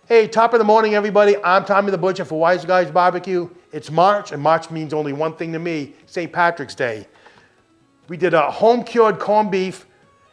Hey, top of the morning, everybody. I'm Tommy the Butcher for Wise Guys BBQ. It's March, and March means only one thing to me, St. Patrick's Day. We did a home-cured corned beef,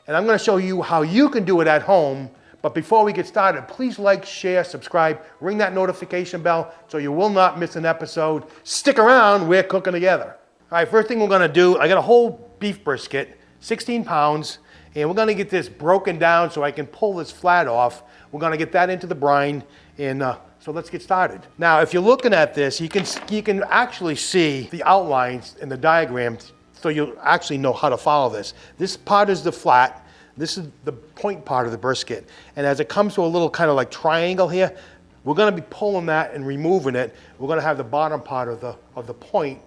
and I'm gonna show you how you can do it at home. But before we get started, please like, share, subscribe, ring that notification bell so you will not miss an episode. Stick around, we're cooking together. All right, first thing we're gonna do, I got a whole beef brisket, 16 pounds, and we're gonna get this broken down so I can pull this flat off. We're gonna get that into the brine, and so let's get started. Now, if you're looking at this, you can actually see the outlines in the diagram, so you'll actually know how to follow this. This part is the flat, this is the point part of the brisket, and as it comes to a little kind of like triangle here, we're gonna be pulling that and removing it. We're gonna have the bottom part of the point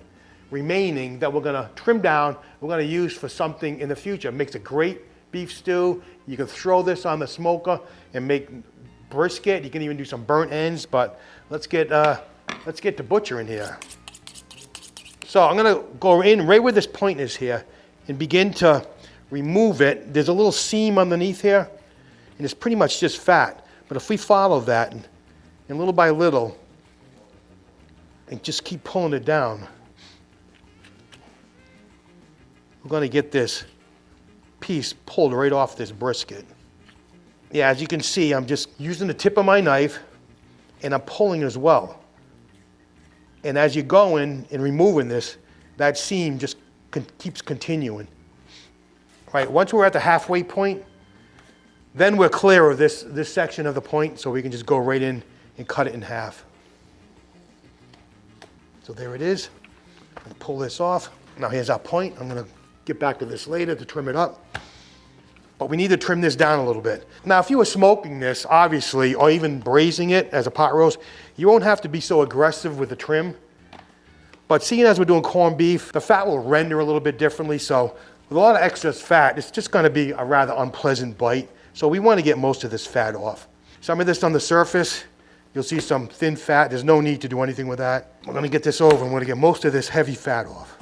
remaining that we're gonna trim down, we're gonna use for something in the future. It makes a great beef stew. You can throw this on the smoker and make brisket. You can even do some burnt ends, but let's get to butchering here. So I'm gonna go in right where this point is here and begin to remove it. There's a little seam underneath here, and it's pretty much just fat. But if we follow that and little by little, and just keep pulling it down, we're gonna get this piece pulled right off this brisket. Yeah, as you can see, I'm just using the tip of my knife and I'm pulling as well. And as you're going and removing this, that seam just keeps continuing. Right, once we're at the halfway point, then we're clear of this section of the point, so we can just go right in and cut it in half. So there it is. I'll pull this off. Now here's our point. I'm gonna get back to this later to trim it up. But we need to trim this down a little bit. Now, if you were smoking this, obviously, or even braising it as a pot roast, you won't have to be so aggressive with the trim. But seeing as we're doing corned beef, the fat will render a little bit differently. So with a lot of excess fat, it's just gonna be a rather unpleasant bite. So we wanna get most of this fat off. Some of this on the surface, you'll see some thin fat. There's no need to do anything with that. We're gonna get this over and we're gonna get most of this heavy fat off.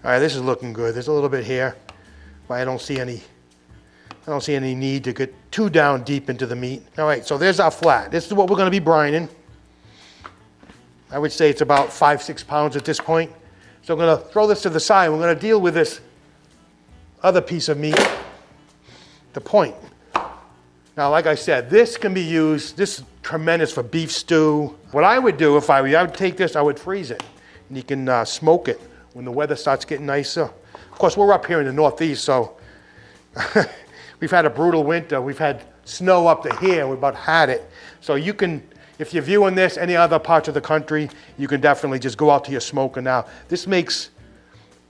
All right, this is looking good. There's a little bit here, but I don't see any need to get too down deep into the meat. All right, so there's our flat. This is what we're gonna be brining. I would say it's about 5-6 pounds at this point. So I'm gonna throw this to the side. We're gonna deal with this other piece of meat, the point. Now, like I said, this can be used, this is tremendous for beef stew. What I would do if I would take this, I would freeze it. And you can smoke it when the weather starts getting nicer. Of course, we're up here in the Northeast, so we've had a brutal winter. We've had snow up to here, and we've about had it. So you can, if you're viewing this any other parts of the country, you can definitely just go out to your smoker now. This makes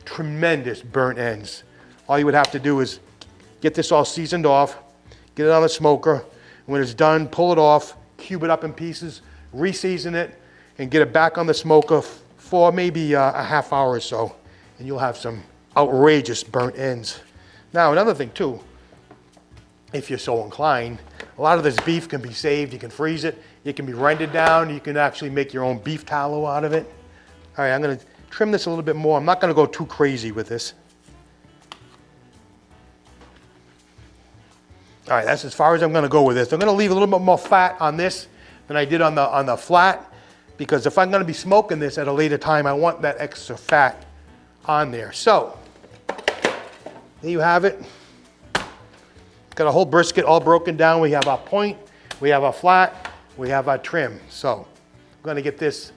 tremendous burnt ends. All you would have to do is get this all seasoned off, get it on the smoker, and when it's done, pull it off, cube it up in pieces, re-season it, and get it back on the smoker for maybe a half hour or so, and you'll have some outrageous burnt ends. Now, another thing too, if you're so inclined, a lot of this beef can be saved. You can freeze it, it can be rendered down, you can actually make your own beef tallow out of it. All right, I'm gonna trim this a little bit more. I'm not gonna go too crazy with this. All right, that's as far as I'm gonna go with this. I'm gonna leave a little bit more fat on this than I did on the flat, because if I'm gonna be smoking this at a later time, I want that extra fat on there. So, there you have it. Got a whole brisket all broken down. We have our point, we have our flat, we have our trim. So, we're gonna get this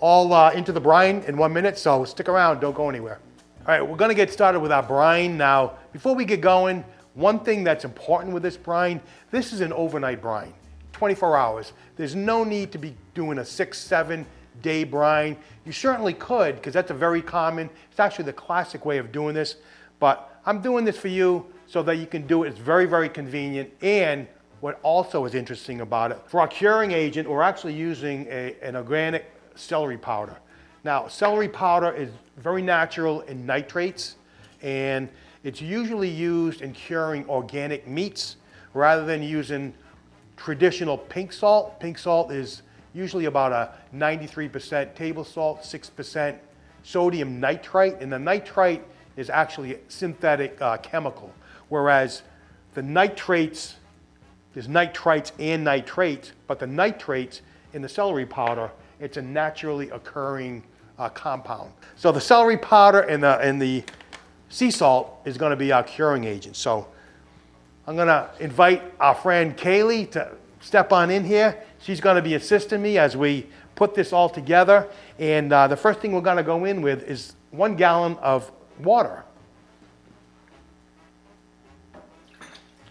all into the brine in 1 minute, so stick around, don't go anywhere. All right, we're gonna get started with our brine. Now, before we get going, one thing that's important with this brine, this is an overnight brine. 24 hours. There's no need to be doing a 6-7 day brine. You certainly could, because that's a very common, it's actually the classic way of doing this, but I'm doing this for you so that you can do it. It's very, very convenient. And what also is interesting about it, for our curing agent, we're actually using an organic celery powder. Now, celery powder is very natural in nitrates, and it's usually used in curing organic meats rather than using traditional pink salt. Pink salt is usually about a 93% table salt, 6% sodium nitrite, and the nitrite is actually a synthetic chemical. Whereas the nitrates, there's nitrites and nitrates, but the nitrates in the celery powder, it's a naturally occurring compound. So the celery powder and the sea salt is going to be our curing agent. So I'm going to invite our friend Kaylee to step on in here. She's going to be assisting me as we put this all together. And the first thing we're going to go in with is 1 gallon of water.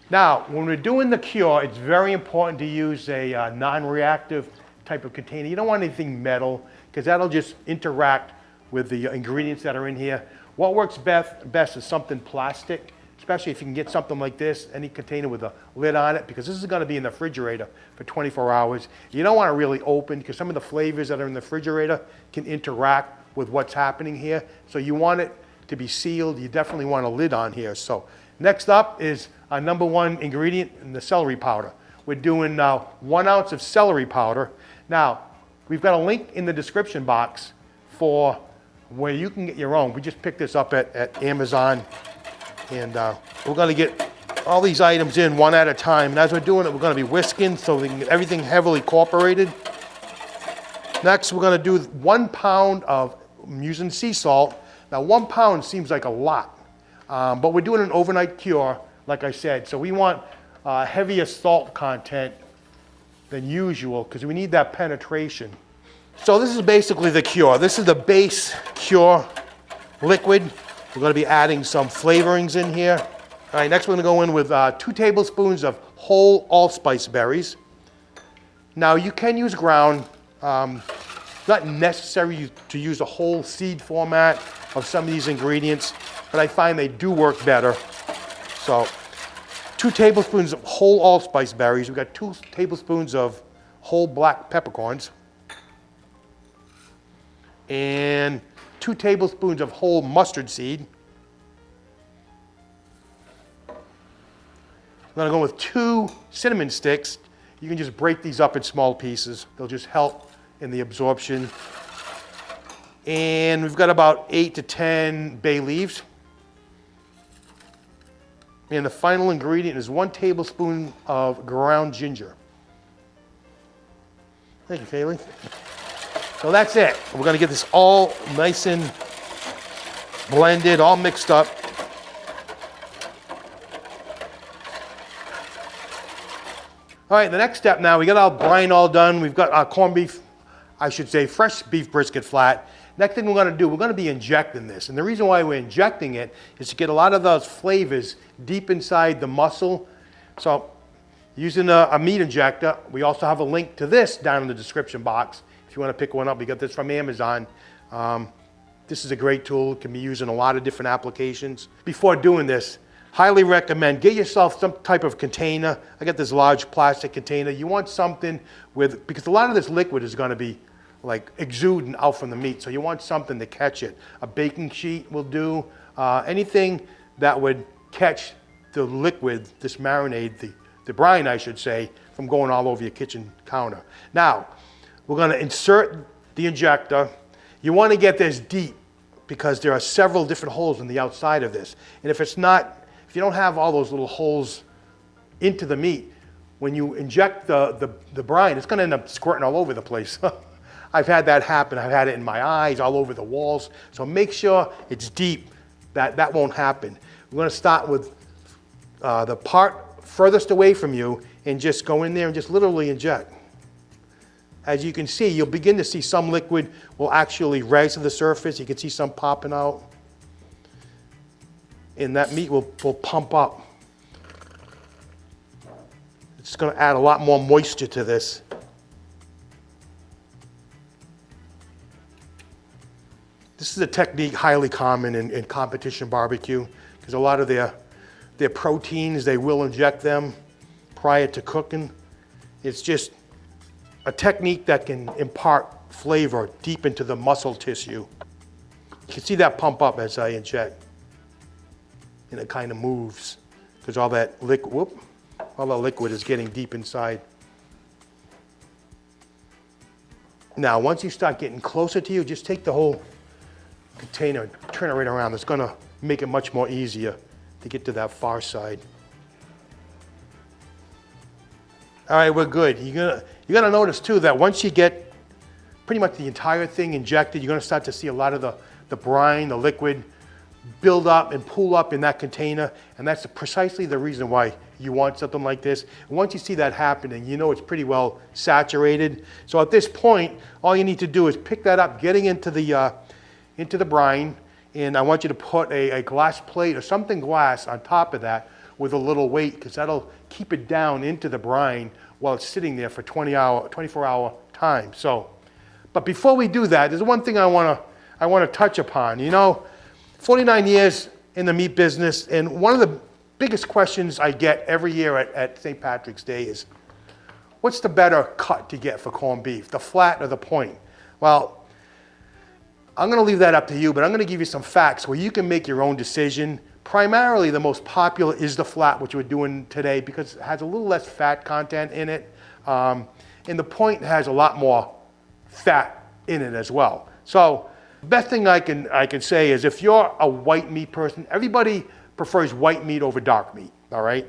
Now, when we're doing the cure, it's very important to use a non-reactive type of container. You don't want anything metal because that'll just interact with the ingredients that are in here. What works best is something plastic, especially if you can get something like this, any container with a lid on it, because this is going to be in the refrigerator for 24 hours. You don't want to really open because some of the flavors that are in the refrigerator can interact with what's happening here. So you want it to be sealed. You definitely want a lid on here. So next up is our number 1 ingredient in the celery powder. We're doing now 1 ounce of celery powder. Now, we've got a link in the description box for where you can get your own. We just picked this up at Amazon, and we're going to get all these items in one at a time. And as we're doing it, we're going to be whisking so we can get everything heavily incorporated. Next, we're going to do 1 pound of, I'm using sea salt. Now, 1 pound seems like a lot, but we're doing an overnight cure, like I said. So we want heavier salt content than usual because we need that penetration. So this is basically the cure. This is the base cure liquid. We're going to be adding some flavorings in here. All right, next we're going to go in with 2 tablespoons of whole allspice berries. Now you can use ground. It's not necessary to use a whole seed format of some of these ingredients, but I find they do work better. So 2 tablespoons of whole allspice berries. We've got 2 tablespoons of whole black peppercorns. And 2 tablespoons of whole mustard seed. I'm going to go with 2 cinnamon sticks. You can just break these up in small pieces. They'll just help in the absorption. And we've got about 8 to 10 bay leaves. And the final ingredient is 1 tablespoon of ground ginger. Thank you, Kaylee. So that's it. We're going to get this all nice and blended, all mixed up. All right, the next step now, we got our brine all done. We've got our corned beef, I should say fresh beef brisket flat. Next thing we're going to do, we're going to be injecting this. And the reason why we're injecting it is to get a lot of those flavors deep inside the muscle. So using a meat injector, we also have a link to this down in the description box. If you want to pick one up, we got this from Amazon. This is a great tool. It can be used in a lot of different applications. Before doing this, highly recommend, get yourself some type of container. I got this large plastic container. You want something with, because a lot of this liquid is going to be like exuding out from the meat. So you want something to catch it. A baking sheet will do. Anything that would catch the liquid, this marinade, the brine, I should say, from going all over your kitchen counter. Now, we're going to insert the injector. You want to get this deep because there are several different holes on the outside of this. And if you don't have all those little holes into the meat, when you inject the brine, it's going to end up squirting all over the place. I've had that happen. I've had it in my eyes, all over the walls. So make sure it's deep. That won't happen. We're going to start with the part furthest away from you and just go in there and just literally inject. As you can see, you'll begin to see some liquid will actually rise to the surface. You can see some popping out. And that meat will pump up. It's going to add a lot more moisture to this. This is a technique highly common in competition barbecue because a lot of their proteins, they will inject them prior to cooking. It's just a technique that can impart flavor deep into the muscle tissue. You can see that pump up as I inject. And it kind of moves because all that liquid is getting deep inside. Now, once you start getting closer to you, just take the whole container and turn it right around. It's going to make it much more easier to get to that far side. All right, we're good. You're gonna notice too that once you get pretty much the entire thing injected, you're gonna start to see a lot of the brine, the liquid, build up and pool up in that container, and that's precisely the reason why you want something like this. And once you see that happening, you know it's pretty well saturated. So at this point, all you need to do is pick that up, getting into the brine, and I want you to put a glass plate or something glass on top of that with a little weight, because that'll keep it down into the brine while it's sitting there for 24-hour time. So, but before we do that, there's one thing I want to touch upon. You know, 49 years in the meat business, and one of the biggest questions I get every year at St. Patrick's Day is, what's the better cut to get for corned beef, the flat or the point? Well, I'm going to leave that up to you, but I'm going to give you some facts where you can make your own decision. Primarily, the most popular is the flat, which we're doing today, because it has a little less fat content in it, and the point has a lot more fat in it as well. So, the best thing I can say is, if you're a white meat person, everybody prefers white meat over dark meat, all right?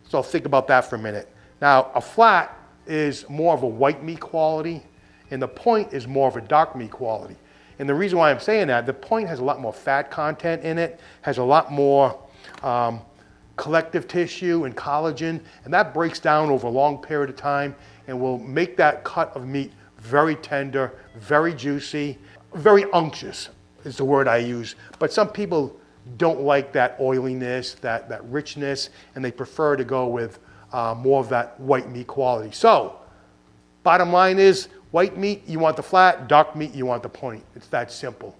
So think about that for a minute. Now, a flat is more of a white meat quality, and the point is more of a dark meat quality. And the reason why I'm saying that, the point has a lot more fat content in it, has a lot more collective tissue and collagen, and that breaks down over a long period of time and will make that cut of meat very tender, very juicy, very unctuous is the word I use. But some people don't like that oiliness, that richness, and they prefer to go with more of that white meat quality. So, bottom line is, white meat, you want the flat; dark meat, you want the point. It's that simple.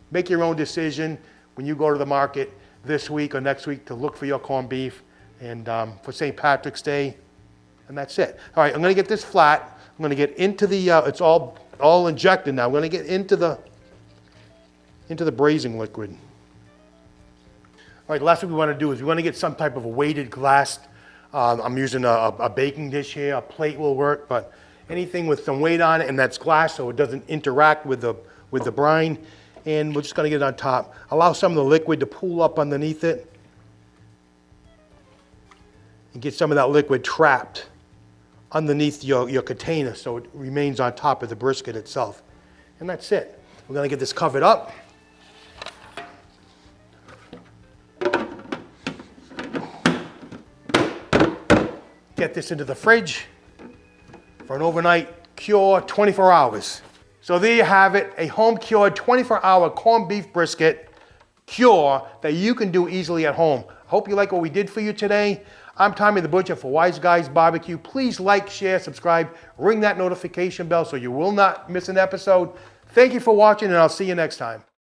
Make your own decision when you go to the market this week or next week to look for your corned beef, and for St. Patrick's Day, and that's it. All right, I'm going to get this flat. I'm going to get into the, it's all injected now. I'm going to get into the braising liquid. All right, the last thing we want to do is we want to get some type of a weighted glass. I'm using a baking dish here. A plate will work, but anything with some weight on it, and that's glass, so it doesn't interact with the brine. And we're just going to get it on top. Allow some of the liquid to pool up underneath it, and get some of that liquid trapped underneath your container, so it remains on top of the brisket itself. And that's it. We're going to get this covered up. Get this into the fridge for an overnight cure, 24 hours. So there you have it, a home cured 24-hour corned beef brisket cure that you can do easily at home. I hope you like what we did for you today. I'm Tommy the Butcher for Wise Guys BBQ. Please like, share, subscribe, ring that notification bell so you will not miss an episode. Thank you for watching, and I'll see you next time.